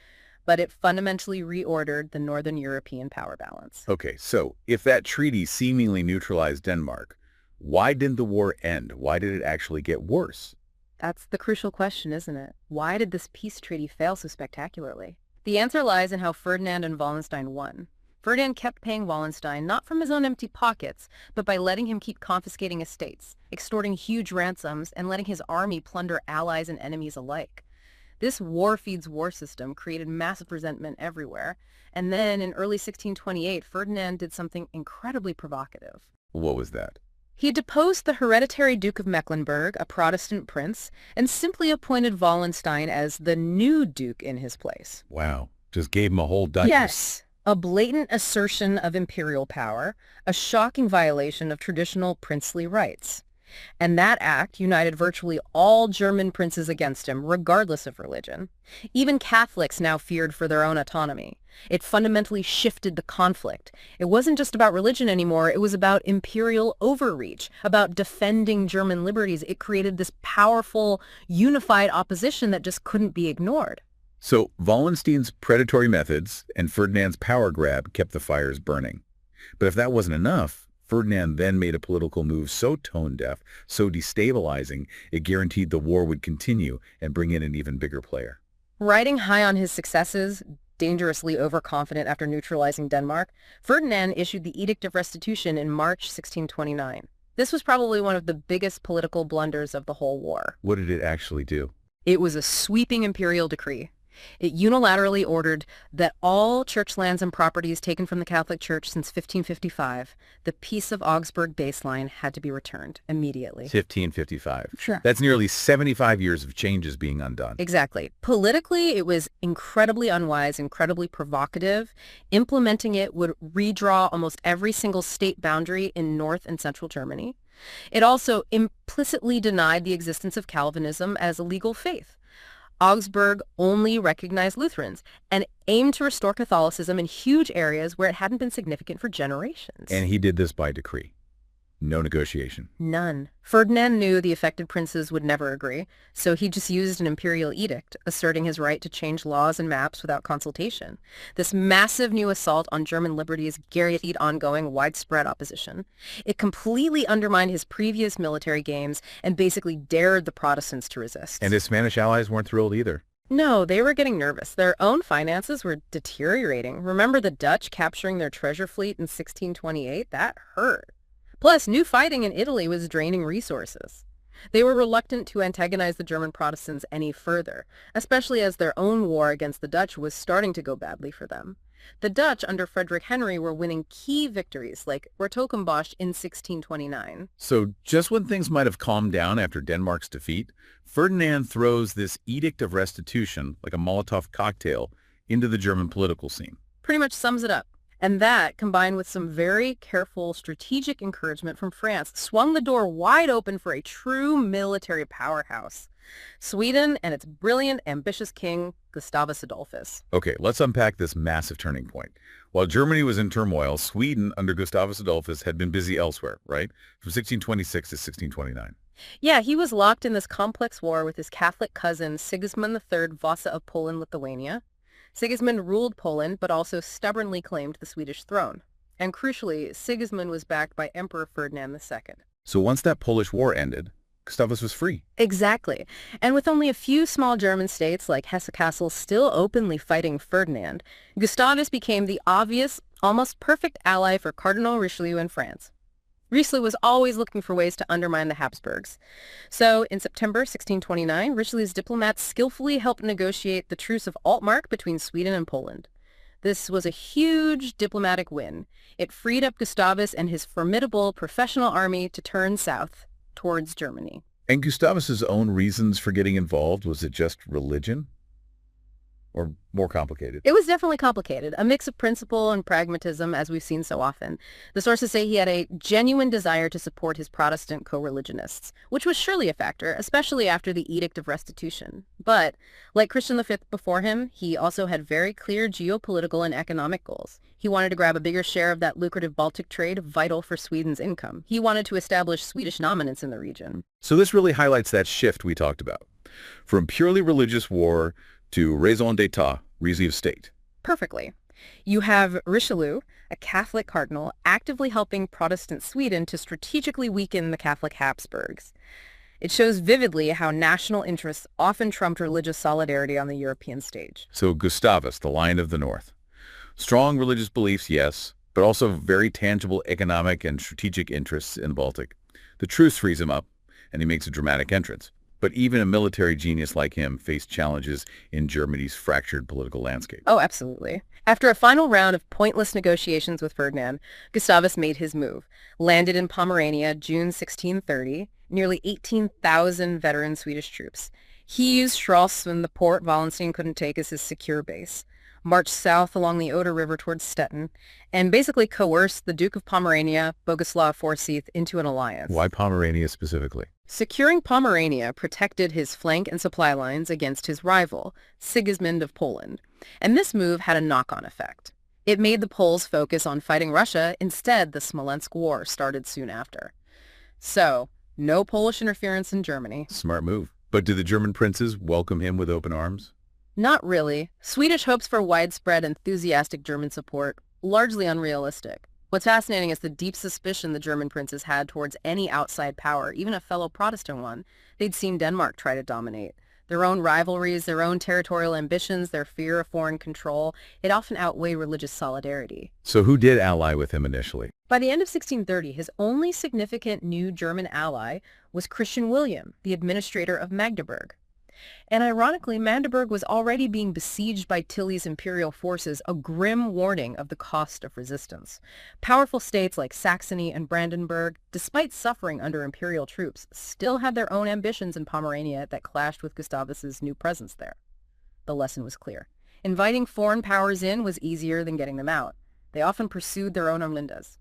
But it fundamentally reordered the Northern European power balance. Okay, so if that treaty seemingly neutralized Denmark, why didn't the war end? Why did it actually get worse? That's the crucial question, isn't it? Why did this peace treaty fail so spectacularly? The answer lies in how Ferdinand and Wallenstein won. Ferdinand kept paying Wallenstein not from his own empty pockets, but by letting him keep confiscating estates, extorting huge ransoms, and letting his army plunder allies and enemies alike. This war feeds war system created massive resentment everywhere. And then in early 1628, Ferdinand did something incredibly provocative. What was that? He deposed the hereditary Duke of Mecklenburg, a Protestant prince, and simply appointed Wallenstein as the new duke in his place. Wow. Just gave him a whole duchy. Yes. A blatant assertion of imperial power, a shocking violation of traditional princely rights. And that act united virtually all German princes against him, regardless of religion. Even Catholics now feared for their own autonomy. It fundamentally shifted the conflict. It wasn't just about religion anymore, it was about imperial overreach, about defending German liberties. It created this powerful, unified opposition that just couldn't be ignored. So Wallenstein's predatory methods and Ferdinand's power grab kept the fires burning. But if that wasn't enough, Ferdinand then made a political move so tone-deaf, so destabilizing, it guaranteed the war would continue and bring in an even bigger player. Riding high on his successes, dangerously overconfident after neutralizing Denmark, Ferdinand issued the Edict of Restitution in March 1629. This was probably one of the biggest political blunders of the whole war. What did it actually do? It was a sweeping imperial decree. It unilaterally ordered that all church lands and properties taken from the Catholic Church since 1555, the Peace of Augsburg baseline, had to be returned immediately. 1555. Sure. That's nearly 75 years of changes being undone. Exactly. Politically, it was incredibly unwise, incredibly provocative. Implementing it would redraw almost every single state boundary in North and Central Germany. It also implicitly denied the existence of Calvinism as a legal faith. Augsburg only recognized Lutherans and aimed to restore Catholicism in huge areas where it hadn't been significant for generations. And he did this by decree. No negotiation. None. Ferdinand knew the affected princes would never agree, so he just used an imperial edict, asserting his right to change laws and maps without consultation. This massive new assault on German liberties guaranteed ongoing widespread opposition. It completely undermined his previous military gains and basically dared the Protestants to resist. And his Spanish allies weren't thrilled either. No, they were getting nervous. Their own finances were deteriorating. Remember the Dutch capturing their treasure fleet in 1628? That hurt. Plus, new fighting in Italy was draining resources. They were reluctant to antagonize the German Protestants any further, especially as their own war against the Dutch was starting to go badly for them. The Dutch, under Frederick Henry, were winning key victories like Hertogenbosch in 1629. So just when things might have calmed down after Denmark's defeat, Ferdinand throws this Edict of Restitution, like a Molotov cocktail, into the German political scene. Pretty much sums it up. And that, combined with some very careful strategic encouragement from France, swung the door wide open for a true military powerhouse. Sweden and its brilliant, ambitious king, Gustavus Adolphus. Okay, let's unpack this massive turning point. While Germany was in turmoil, Sweden, under Gustavus Adolphus, had been busy elsewhere, right? From 1626 to 1629. Yeah, he was locked in this complex war with his Catholic cousin, Sigismund III Vasa of Poland-Lithuania. Sigismund ruled Poland, but also stubbornly claimed the Swedish throne. And crucially, Sigismund was backed by Emperor Ferdinand II. So once that Polish War ended, Gustavus was free. Exactly. And with only a few small German states like Hesse-Kassel still openly fighting Ferdinand, Gustavus became the obvious, almost perfect ally for Cardinal Richelieu in France. Richelieu was always looking for ways to undermine the Habsburgs. So, in September 1629, Richelieu's diplomats skillfully helped negotiate the Truce of Altmark between Sweden and Poland. This was a huge diplomatic win. It freed up Gustavus and his formidable professional army to turn south towards Germany. And Gustavus's own reasons for getting involved, was it just religion? Or more complicated? It was definitely complicated, a mix of principle and pragmatism, as we've seen so often. The sources say he had a genuine desire to support his Protestant co-religionists, which was surely a factor, especially after the Edict of Restitution. But, like Christian V before him, he also had very clear geopolitical and economic goals. He wanted to grab a bigger share of that lucrative Baltic trade, vital for Sweden's income. He wanted to establish Swedish dominance in the region. So this really highlights that shift we talked about. From purely religious war to raison d'etat, reason of state. Perfectly. You have Richelieu, a Catholic cardinal, actively helping Protestant Sweden to strategically weaken the Catholic Habsburgs. It shows vividly how national interests often trumped religious solidarity on the European stage. So Gustavus, the Lion of the North. Strong religious beliefs, yes, but also very tangible economic and strategic interests in the Baltic. The truce frees him up, and he makes a dramatic entrance. But even a military genius like him faced challenges in Germany's fractured political landscape. Oh, absolutely. After a final round of pointless negotiations with Ferdinand, Gustavus made his move. Landed in Pomerania, June 1630, nearly 18,000 veteran Swedish troops. He used Stralsund, the port Wallenstein couldn't take, as his secure base, marched south along the Oder River towards Stettin, and basically coerced the Duke of Pomerania, Boguslav Forsyth, into an alliance. Why Pomerania specifically? Securing Pomerania protected his flank and supply lines against his rival, Sigismund of Poland, and this move had a knock-on effect. It made the Poles focus on fighting Russia. Instead, the Smolensk War started soon after. So, no Polish interference in Germany. Smart move. But did the German princes welcome him with open arms? Not really. Swedish hopes for widespread, enthusiastic German support, largely unrealistic. What's fascinating is the deep suspicion the German princes had towards any outside power, even a fellow Protestant one. They'd seen Denmark try to dominate. Their own rivalries, their own territorial ambitions, their fear of foreign control, it often outweighed religious solidarity. So who did ally with him initially? By the end of 1630, his only significant new German ally was Christian William, the administrator of Magdeburg. And ironically, Magdeburg was already being besieged by Tilly's imperial forces, a grim warning of the cost of resistance. Powerful states like Saxony and Brandenburg, despite suffering under imperial troops, still had their own ambitions in Pomerania that clashed with Gustavus's new presence there. The lesson was clear. Inviting foreign powers in was easier than getting them out. They often pursued their own agendas.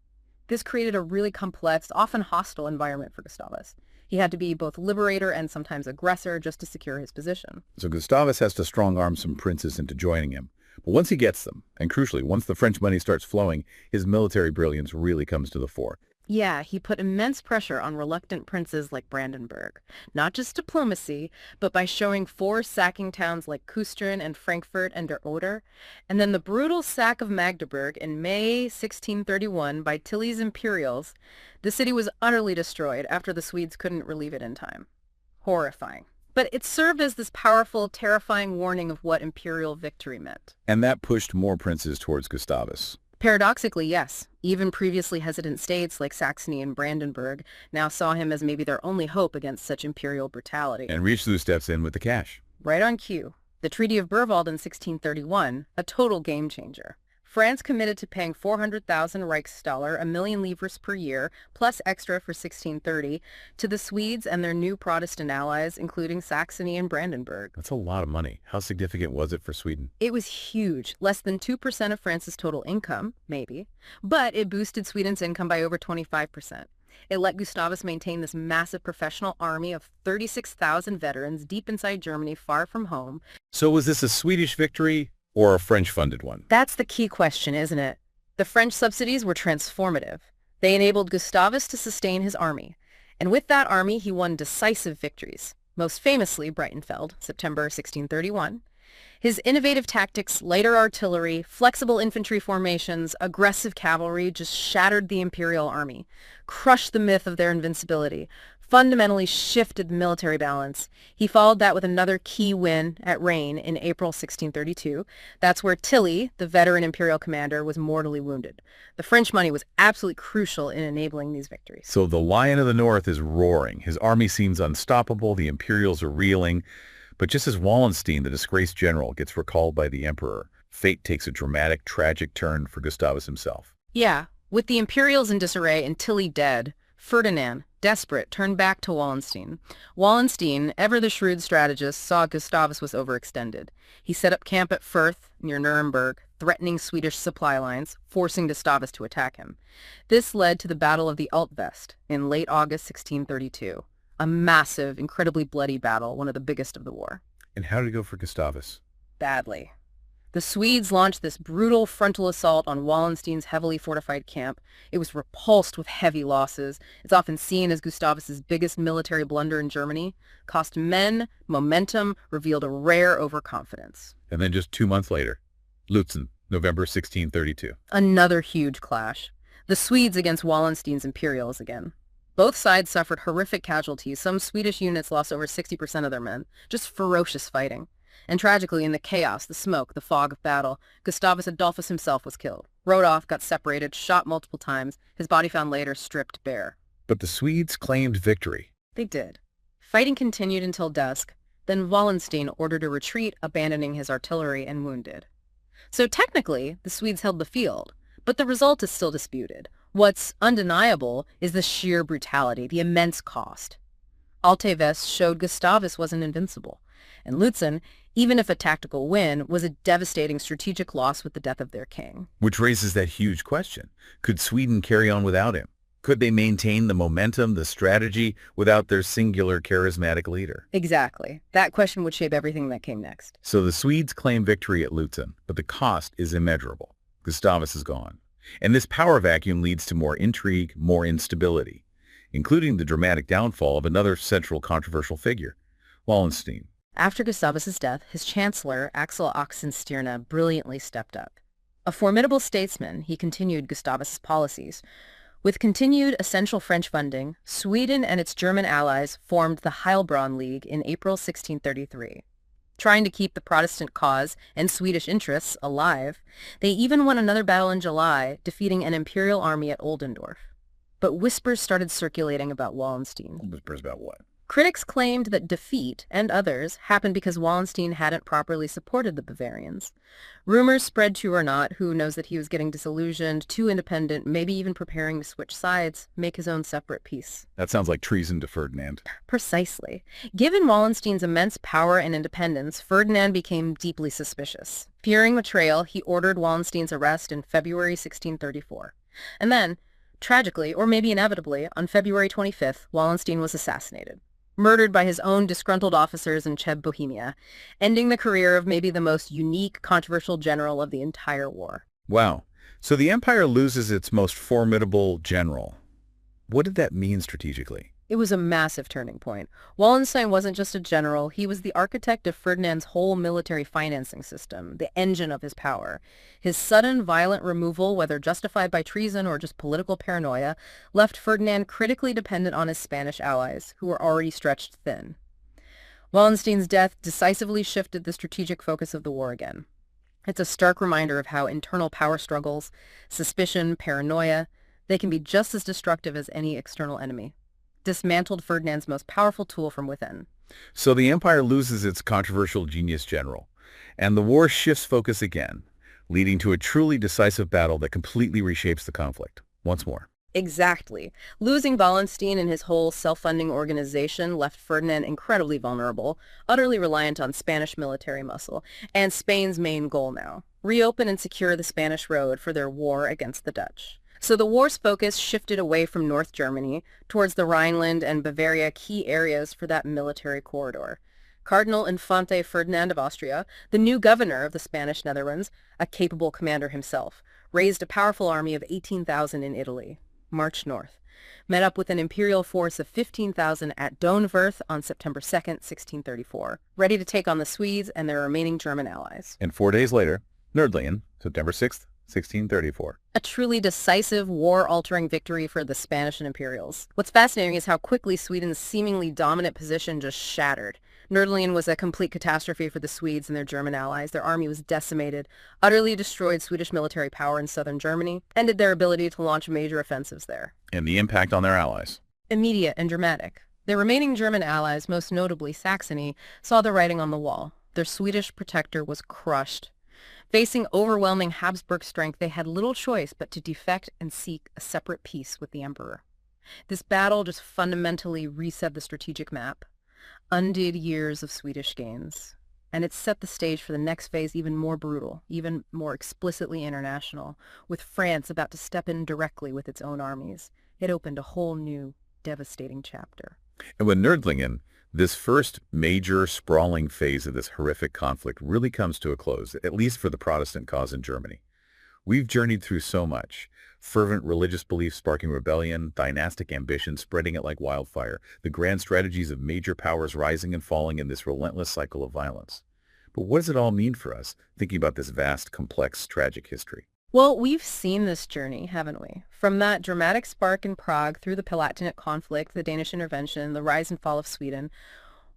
This created a really complex, often hostile environment for Gustavus. He had to be both liberator and sometimes aggressor just to secure his position. So Gustavus has to strong-arm some princes into joining him. But once he gets them, and crucially, once the French money starts flowing, his military brilliance really comes to the fore. Yeah, he put immense pressure on reluctant princes like Brandenburg. Not just diplomacy, but by showing force sacking towns like Kustrin and Frankfurt and Der Oder, and then the brutal sack of Magdeburg in May 1631 by Tilly's Imperials. The city was utterly destroyed after the Swedes couldn't relieve it in time. Horrifying. But it served as this powerful, terrifying warning of what imperial victory meant. And that pushed more princes towards Gustavus. Paradoxically, yes. Even previously hesitant states like Saxony and Brandenburg now saw him as maybe their only hope against such imperial brutality. And Richelieu steps in with the cash. Right on cue. The Treaty of Berwald in 1631, a total game changer. France committed to paying 400,000 Reichsdaler, 1,000,000 livres per year, plus extra for 1630, to the Swedes and their new Protestant allies, including Saxony and Brandenburg. That's a lot of money. How significant was it for Sweden? It was huge, less than 2% of France's total income, maybe, but it boosted Sweden's income by over 25%. It let Gustavus maintain this massive professional army of 36,000 veterans deep inside Germany, far from home. So was this a Swedish victory or a French-funded one? That's the key question, isn't it? The French subsidies were transformative. They enabled Gustavus to sustain his army. And with that army, he won decisive victories, most famously Breitenfeld, September 1631. His innovative tactics, lighter artillery, flexible infantry formations, aggressive cavalry just shattered the imperial army, crushed the myth of their invincibility, fundamentally shifted the military balance. He followed that with another key win at Rain in April 1632. That's where Tilly, the veteran imperial commander, was mortally wounded. The French money was absolutely crucial in enabling these victories. So the Lion of the North is roaring. His army seems unstoppable. The Imperials are reeling. But just as Wallenstein, the disgraced general, gets recalled by the emperor, fate takes a dramatic, tragic turn for Gustavus himself. Yeah, with the Imperials in disarray and Tilly dead, Ferdinand, desperate, turned back to Wallenstein. Wallenstein, ever the shrewd strategist, saw Gustavus was overextended. He set up camp at Fürth, near Nuremberg, threatening Swedish supply lines, forcing Gustavus to attack him. This led to the Battle of the Altvest in late August 1632. A massive, incredibly bloody battle, one of the biggest of the war. And how did it go for Gustavus? Badly. The Swedes launched this brutal frontal assault on Wallenstein's heavily fortified camp. It was repulsed with heavy losses. It's often seen as Gustavus's biggest military blunder in Germany. Cost men, momentum, revealed a rare overconfidence. And then just 2 months later, Lutzen, November 1632. Another huge clash. The Swedes against Wallenstein's Imperials again. Both sides suffered horrific casualties. Some Swedish units lost over 60% of their men. Just ferocious fighting. And tragically, in the chaos, the smoke, the fog of battle, Gustavus Adolphus himself was killed. Rode off, got separated, shot multiple times, his body found later stripped bare. But the Swedes claimed victory. They did. Fighting continued until dusk. Then Wallenstein ordered a retreat, abandoning his artillery and wounded. So technically, the Swedes held the field, but the result is still disputed. What's undeniable is the sheer brutality, the immense cost. Altvest showed Gustavus wasn't invincible, and Lutzen, even if a tactical win, was a devastating strategic loss with the death of their king. Which raises that huge question. Could Sweden carry on without him? Could they maintain the momentum, the strategy, without their singular charismatic leader? Exactly. That question would shape everything that came next. So the Swedes claim victory at Lutzen, but the cost is immeasurable. Gustavus is gone. And this power vacuum leads to more intrigue, more instability, including the dramatic downfall of another central controversial figure, Wallenstein. After Gustavus's death, his chancellor, Axel Oxenstierna, brilliantly stepped up. A formidable statesman, he continued Gustavus's policies. With continued essential French funding, Sweden and its German allies formed the Heilbronn League in April 1633. Trying to keep the Protestant cause and Swedish interests alive, they even won another battle in July, defeating an imperial army at Oldendorf. But whispers started circulating about Wallenstein. Whispers about what? Critics claimed that defeat, and others, happened because Wallenstein hadn't properly supported the Bavarians. Rumors spread true or not, who knows that he was getting disillusioned, too independent, maybe even preparing to switch sides, make his own separate peace. That sounds like treason to Ferdinand. Precisely. Given Wallenstein's immense power and independence, Ferdinand became deeply suspicious. Fearing betrayal, he ordered Wallenstein's arrest in February 1634. And then, tragically, or maybe inevitably, on February 25th, Wallenstein was assassinated. Murdered by his own disgruntled officers in Cheb, Bohemia, ending the career of maybe the most unique, controversial general of the entire war. Wow. So the empire loses its most formidable general. What did that mean strategically? It was a massive turning point. Wallenstein wasn't just a general, he was the architect of Ferdinand's whole military financing system, the engine of his power. His sudden, violent removal, whether justified by treason or just political paranoia, left Ferdinand critically dependent on his Spanish allies, who were already stretched thin. Wallenstein's death decisively shifted the strategic focus of the war again. It's a stark reminder of how internal power struggles, suspicion, paranoia, they can be just as destructive as any external enemy. Dismantled Ferdinand's most powerful tool from within. So the empire loses its controversial genius general, and the war shifts focus again, leading to a truly decisive battle that completely reshapes the conflict. Once more. Exactly. Losing Wallenstein and his whole self-funding organization left Ferdinand incredibly vulnerable, utterly reliant on Spanish military muscle, and Spain's main goal now, reopen and secure the Spanish road for their war against the Dutch. So the war's focus shifted away from North Germany towards the Rhineland and Bavaria, key areas for that military corridor. Cardinal Infante Ferdinand of Austria, the new governor of the Spanish Netherlands, a capable commander himself, raised a powerful army of 18,000 in Italy, marched north, met up with an imperial force of 15,000 at Donwerth on September 2nd, 1634, ready to take on the Swedes and their remaining German allies. And 4 days later, Nördlingen, September 6th, 1634. A truly decisive, war-altering victory for the Spanish and Imperials. What's fascinating is how quickly Sweden's seemingly dominant position just shattered. Nördlingen was a complete catastrophe for the Swedes and their German allies. Their army was decimated, utterly destroyed Swedish military power in southern Germany, ended their ability to launch major offensives there. And the impact on their allies? Immediate and dramatic. Their remaining German allies, most notably Saxony, saw the writing on the wall. Their Swedish protector was crushed. Facing overwhelming Habsburg strength, they had little choice but to defect and seek a separate peace with the emperor. This battle just fundamentally reset the strategic map, undid years of Swedish gains, and it set the stage for the next phase even more brutal, even more explicitly international, with France about to step in directly with its own armies. It opened a whole new, devastating chapter. And with Nördlingen, this first major sprawling phase of this horrific conflict really comes to a close, at least for the Protestant cause in Germany. We've journeyed through so much. Fervent religious belief sparking rebellion, dynastic ambition spreading it like wildfire, the grand strategies of major powers rising and falling in this relentless cycle of violence. But what does it all mean for us, thinking about this vast, complex, tragic history? Well, we've seen this journey, haven't we? From that dramatic spark in Prague through the Palatinate conflict, the Danish intervention, the rise and fall of Sweden.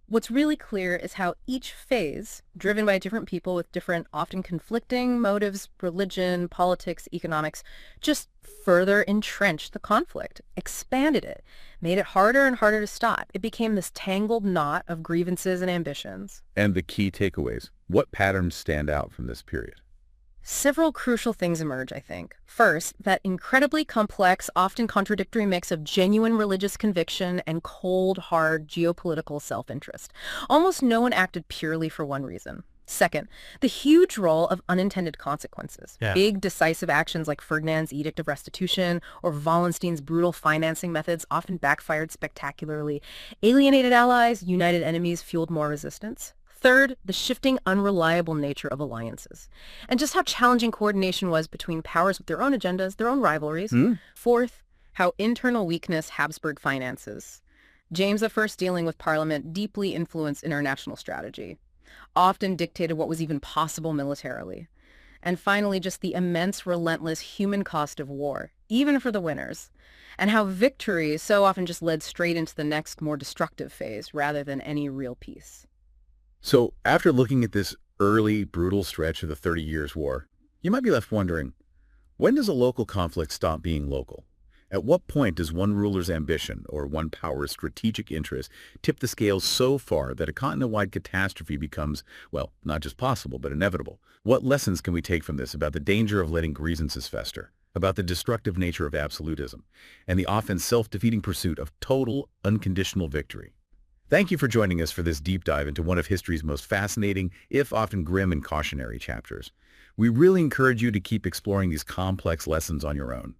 What's really clear is how each phase, driven by different people with different, often conflicting motives, religion, politics, economics, just further entrenched the conflict, expanded it, made it harder and harder to stop. It became this tangled knot of grievances and ambitions. And the key takeaways. What patterns stand out from this period? Several crucial things emerge, I think. First, that incredibly complex, often contradictory mix of genuine religious conviction and cold, hard geopolitical self-interest. Almost no one acted purely for one reason. Second, the huge role of unintended consequences. Yeah. Big, decisive actions like Ferdinand's Edict of Restitution or Wallenstein's brutal financing methods often backfired spectacularly. Alienated allies, united enemies fueled more resistance. Third, the shifting, unreliable nature of alliances, and just how challenging coordination was between powers with their own agendas, their own rivalries. Fourth, how internal weakness Habsburg finances. James I dealing with Parliament deeply influenced international strategy, often dictated what was even possible militarily. And finally, just the immense, relentless human cost of war, even for the winners, and how victory so often just led straight into the next, more destructive phase rather than any real peace. So, after looking at this early, brutal stretch of the 30 Years' War, you might be left wondering, when does a local conflict stop being local? At what point does one ruler's ambition or one power's strategic interest tip the scales so far that a continent-wide catastrophe becomes, well, not just possible, but inevitable? What lessons can we take from this about the danger of letting grievances fester, about the destructive nature of absolutism, and the often self-defeating pursuit of total, unconditional victory? Thank you for joining us for this deep dive into one of history's most fascinating, if often grim and cautionary chapters. We really encourage you to keep exploring these complex lessons on your own.